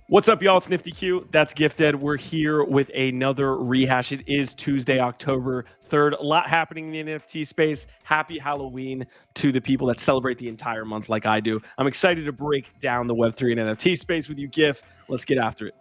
What's up, y'all? It's Nifty Q. That's Gifted. We're here with another rehash. It is Tuesday, October 3rd. A lot happening in the NFT space. Happy Halloween to the people that celebrate the entire month like I do. I'm excited to break down the Web3 and NFT space with you, Gif. Let's get after it.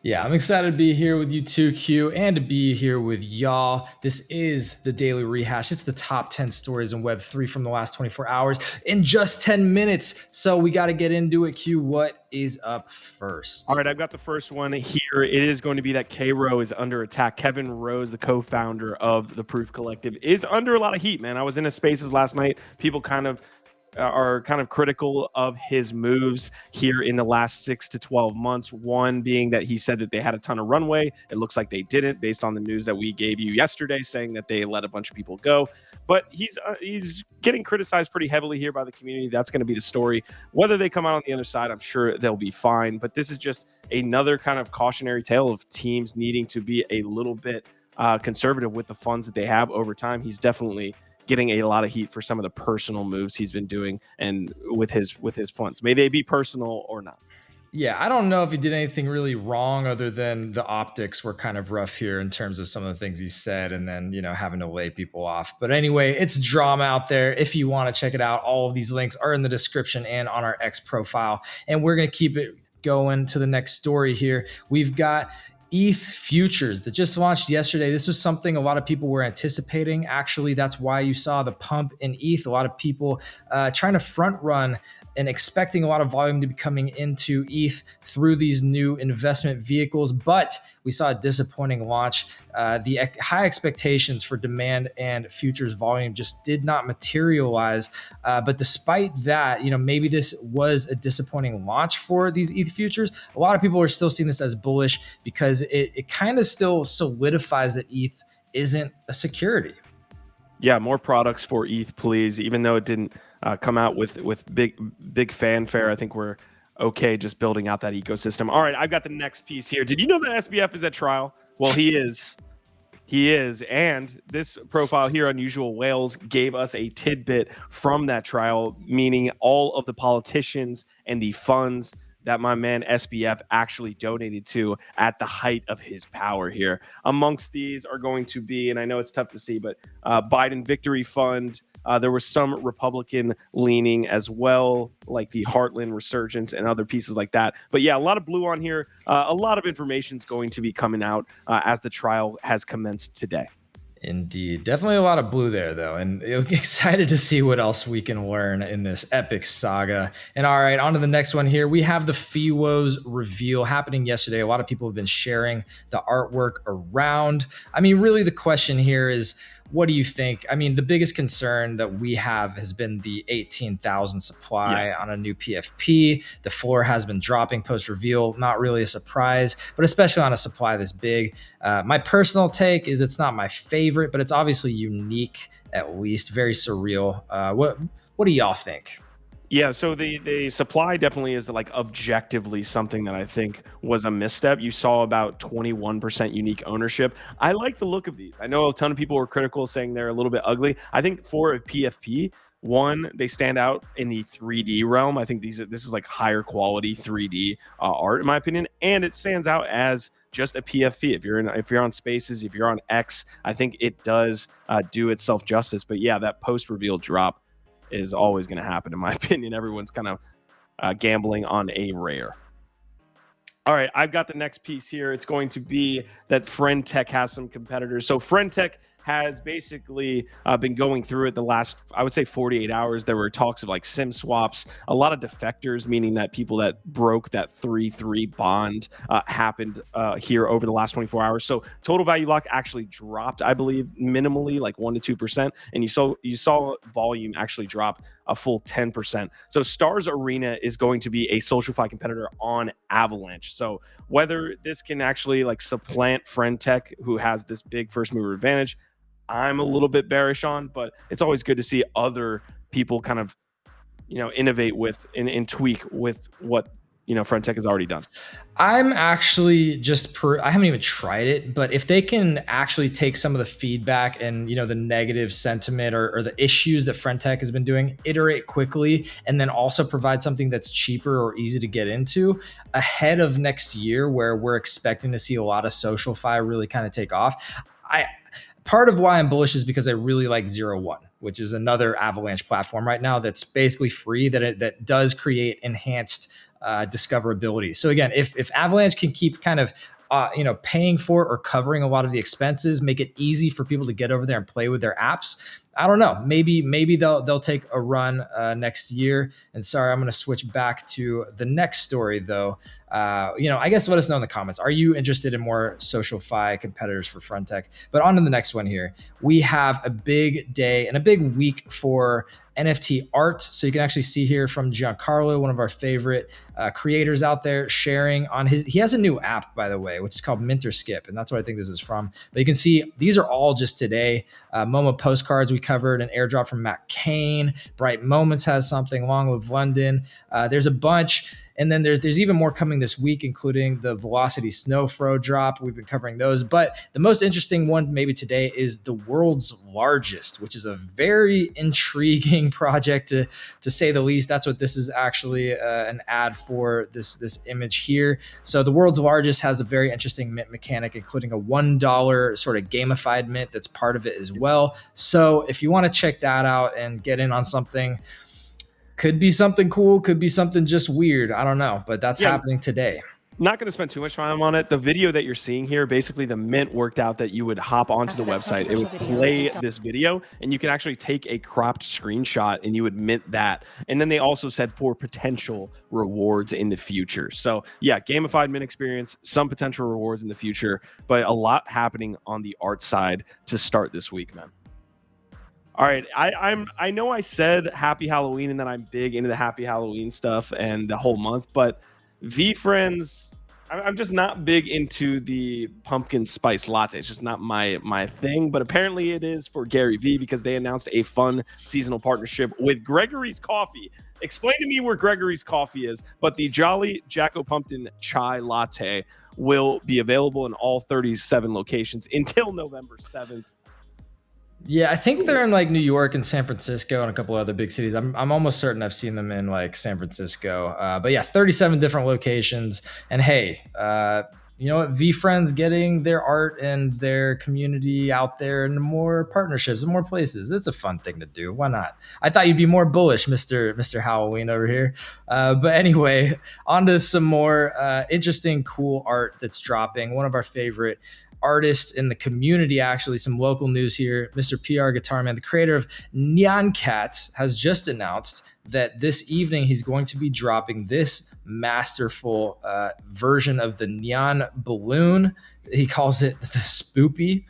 Yeah, I'm excited to be here with you too, Q, and to be here with y'all. This is the Daily Rehash. It's the top 10 stories in Web3 from the last 24 hours in just 10 minutes. So we got to get into it, Q. What is up first? All right, I've got the first one here. It is going to be that K-Row is under attack. Kevin Rose, the co-founder of the Proof Collective, is under a lot of heat, man. I was in his spaces last night. People are kind of critical of his moves here in the last 6 to 12 months. One being that he said that they had a ton of runway. It looks like they didn't, based on the news that we gave you yesterday, saying that they let a bunch of people go. But he's getting criticized pretty heavily here by the community. That's going to be the story. Whether they come out on the other side, I'm sure they'll be fine. But this is just another kind of cautionary tale of teams needing to be a little bit conservative with the funds that they have over time. He's definitely getting a lot of heat for some of the personal moves he's been doing and with his funds. May they be personal or not. Yeah, I don't know if he did anything really wrong other than the optics were kind of rough here in terms of some of the things he said and then, having to lay people off. But anyway, it's drama out there. If you want to check it out, all of these links are in the description and on our X profile. And we're going to keep it going to the next story here. We've got ETH futures that just launched yesterday. This was something a lot of people were anticipating. Actually, that's why you saw the pump in ETH. A lot of people trying to front run and expecting a lot of volume to be coming into ETH through these new investment vehicles. But we saw a disappointing launch. The high expectations for demand and futures volume just did not materialize. But despite that, maybe this was a disappointing launch for these ETH futures. A lot of people are still seeing this as bullish because it kind of still solidifies that ETH isn't a security. Yeah, more products for ETH, please. Even though it didn't come out with big fanfare, I think we're okay just building out that ecosystem. All right, I've got the next piece here. Did you know that SBF is at trial? Well, he is. He is. And this profile here, Unusual Whales, gave us a tidbit from that trial, meaning all of the politicians and the funds that my man SBF actually donated to at the height of his power here. Amongst these are going to be, and I know it's tough to see, but Biden Victory Fund. There was some Republican leaning as well, like the Heartland Resurgence and other pieces like that. But yeah, a lot of blue on here. A lot of information is going to be coming out as the trial has commenced today. Indeed. Definitely a lot of blue there, though. And excited to see what else we can learn in this epic saga. And all right, on to the next one here. We have the Fewos reveal happening yesterday. A lot of people have been sharing the artwork around. I mean, really, the question here is, what do you think? I mean, the biggest concern that we have has been the 18,000 supply on a new PFP. The floor has been dropping post-reveal. Not really a surprise, but especially on a supply this big. My personal take is it's not my favorite, but it's obviously unique, at least. Very surreal. What do y'all think? Yeah, so the supply definitely is like objectively something that I think was a misstep. You saw about 21% unique ownership. I like the look of these. I know a ton of people were critical, saying they're a little bit ugly. I think for a PFP, one, they stand out in the 3D realm. I think this is like higher quality 3D art, in my opinion, and it stands out as just a PFP. If you're on Spaces, if you're on X, I think it does do itself justice. But yeah, that post reveal drop is always going to happen, in my opinion. Everyone's kind of gambling on a rare. All right, I've got the next piece here. It's going to be that Friend Tech has some competitors. So Friend Tech has basically been going through it the last, I would say, 48 hours. There were talks of like SIM swaps, a lot of defectors, meaning that people that broke that 3-3 bond happened here over the last 24 hours. So total value lock actually dropped, I believe, minimally like 1 to 2%. And you saw volume actually drop a full 10%. So StarsArena is going to be a SocialFi competitor on Avalanche. So whether this can actually like supplant Friend Tech, who has this big first mover advantage, I'm a little bit bearish on, but it's always good to see other people kind of, innovate with and tweak with what Friend Tech has already done? I'm actually I haven't even tried it, but if they can actually take some of the feedback and, the negative sentiment or the issues that Friendtech has been doing, iterate quickly, and then also provide something that's cheaper or easy to get into ahead of next year, where we're expecting to see a lot of social fi really kind of take off. Part of why I'm bullish is because I really like 01, which is another Avalanche platform right now that's basically free, that does create enhanced discoverability. So again, if Avalanche can keep kind of paying for or covering a lot of the expenses, make it easy for people to get over there and play with their apps, I don't know. Maybe they'll take a run next year. And sorry, I'm going to switch back to the next story though. I guess let us know in the comments. Are you interested in more social fi competitors for Frontech? But on to the next one here. We have a big day and a big week for NFT art. So you can actually see here from Giancarlo, one of our favorite creators out there, sharing on he has a new app, by the way, which is called Mint or Skip. And that's what I think this is from. But you can see these are all just today. Momo postcards we covered, an airdrop from Matt Kane. Bright Moments has something, Long Live London. There's a bunch. And then there's even more coming this week, including the Velocity Snowfro drop. We've been covering those. But the most interesting one maybe today is the world's largest, which is a very intriguing project to say the least. That's what this is actually an ad for, this image here. So the world's largest has a very interesting mint mechanic, including a $1 sort of gamified mint that's part of it as well. So if you want to check that out and get in on something, could be something cool, could be something just weird. I don't know, but that's happening today. Not going to spend too much time on it. The video that you're seeing here, basically the mint worked out that you would hop onto the website. It would play this video and you can actually take a cropped screenshot and you would mint that. And then they also said for potential rewards in the future. So yeah, gamified mint experience, some potential rewards in the future, but a lot happening on the art side to start this week, man. All right, I know I said Happy Halloween and then I'm big into the Happy Halloween stuff and the whole month, but VeeFriends, I'm just not big into the pumpkin spice latte. It's just not my thing, but apparently it is for Gary Vee because they announced a fun seasonal partnership with Gregory's Coffee. Explain to me where Gregory's Coffee is, but the Jolly Jacko Pumpkin Chai Latte will be available in all 37 locations until November 7th. Yeah, I think they're in like New York and San Francisco and a couple other big cities. I'm almost certain I've seen them in like San Francisco. But yeah, 37 different locations. And hey, you know what? VeeFriends getting their art and their community out there in more partnerships and more places. It's a fun thing to do. Why not? I thought you'd be more bullish, Mr. Halloween over here. But anyway, on to some more interesting, cool art that's dropping. One of our favorite artists in the community, actually, some local news here. Mr. PR Guitar Man, the creator of Nyan, has just announced that this evening he's going to be dropping this masterful version of the Nyan balloon. He calls it the Spoopy,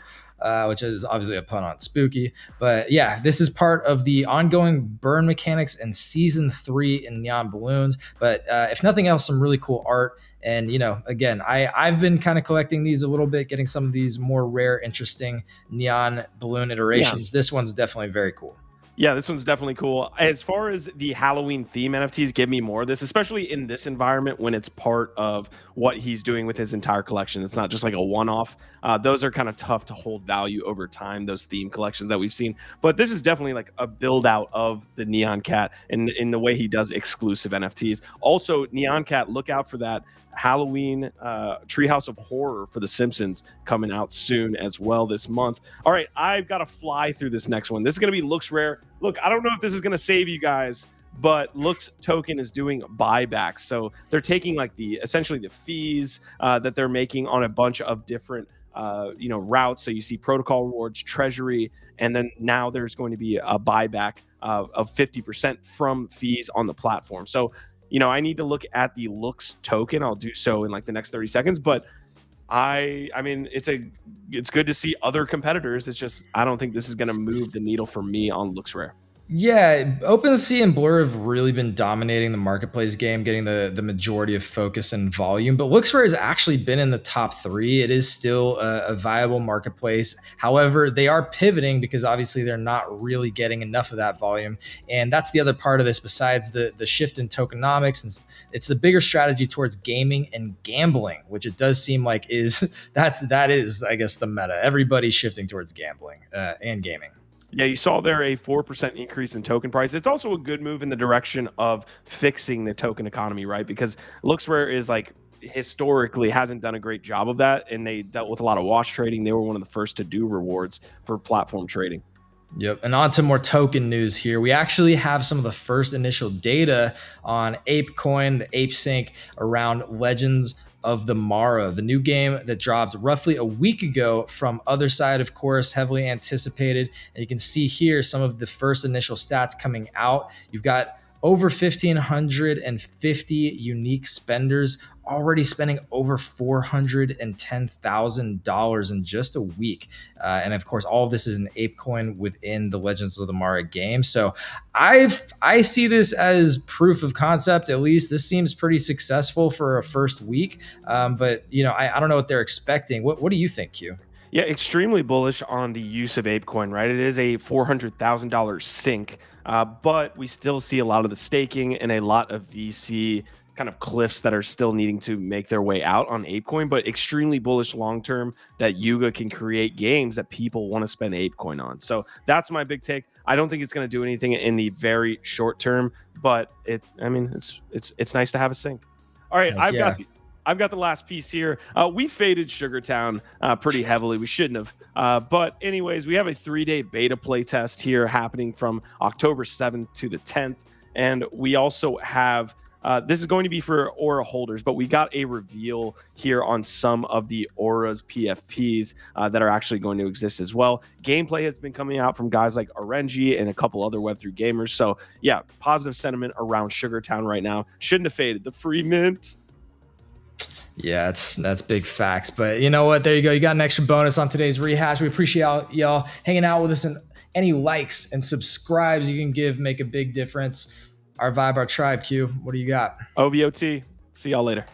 which is obviously a pun on spooky. But yeah, this is part of the ongoing burn mechanics in season 3 in Nyan balloons. But if nothing else, some really cool art. And, again, I've been kind of collecting these a little bit, getting some of these more rare, interesting Nyan balloon iterations. Yeah. This one's definitely very cool. Yeah, this one's definitely cool. As far as the Halloween theme NFTs, give me more of this, especially in this environment when it's part of what he's doing with his entire collection. It's not just like a one-off. Those are kind of tough to hold value over time, those theme collections that we've seen. But this is definitely like a build out of the Nyan Cat in the way he does exclusive NFTs. Also, Nyan Cat, look out for that Halloween Treehouse of Horror for The Simpsons coming out soon as well this month. All right, I've got to fly through this next one. This is going to be LooksRare. Look, I don't know if this is going to save you guys, but Looks Token is doing buybacks. So they're taking like essentially the fees that they're making on a bunch of different routes. So you see protocol rewards, treasury, and then now there's going to be a buyback of 50% from fees on the platform. So I need to look at the Looks token. I'll do so in like the next 30 seconds, but I mean, it's good to see other competitors. It's just, I don't think this is going to move the needle for me on LooksRare. Yeah, OpenSea and Blur have really been dominating the marketplace game, getting the majority of focus and volume. But LooksRare has actually been in the top three. It is still a viable marketplace. However, they are pivoting because obviously they're not really getting enough of that volume. And that's the other part of this, besides the shift in tokenomics. And it's the bigger strategy towards gaming and gambling, which it does seem like that is, I guess, the meta. Everybody's shifting towards gambling and gaming. Yeah, you saw there a 4% increase in token price. It's also a good move in the direction of fixing the token economy, right? Because LooksRare is like historically hasn't done a great job of that, and they dealt with a lot of wash trading. They were one of the first to do rewards for platform trading. Yep. And on to more token news here. We actually have some of the first initial data on APE Coin, the Ape Sync around Legends of the Mara, the new game that dropped roughly a week ago from Other Side, of course, heavily anticipated. And you can see here some of the first initial stats coming out. You've got over 1,550 unique spenders, already spending over $410,000 in just a week. And of course, all of this is an ape coin within the Legends of the Mara game. So I see this as proof of concept. At least this seems pretty successful for a first week. But I don't know what they're expecting. What do you think, Q? Yeah, extremely bullish on the use of ApeCoin, right? It is a $400,000 sink, but we still see a lot of the staking and a lot of VC kind of cliffs that are still needing to make their way out on ApeCoin, but extremely bullish long term that Yuga can create games that people want to spend ApeCoin on. So that's my big take. I don't think it's going to do anything in the very short term, but it's nice to have a sink. All right, I've got the last piece here. We faded Sugartown pretty heavily. We shouldn't have. But anyways, we have a 3-day beta play test here happening from October 7th to the 10th. And we also have, this is going to be for Aura holders, but we got a reveal here on some of the Aura's PFPs that are actually going to exist as well. Gameplay has been coming out from guys like RNG and a couple other Web3 gamers. So yeah, positive sentiment around Sugartown right now. Shouldn't have faded the free mint. Yeah, that's big facts. But you know what? There you go. You got an extra bonus on today's rehash. We appreciate y'all hanging out with us, and any likes and subscribes you can give make a big difference. Our vibe, our tribe. Q, what do you got? OVOT. See y'all later.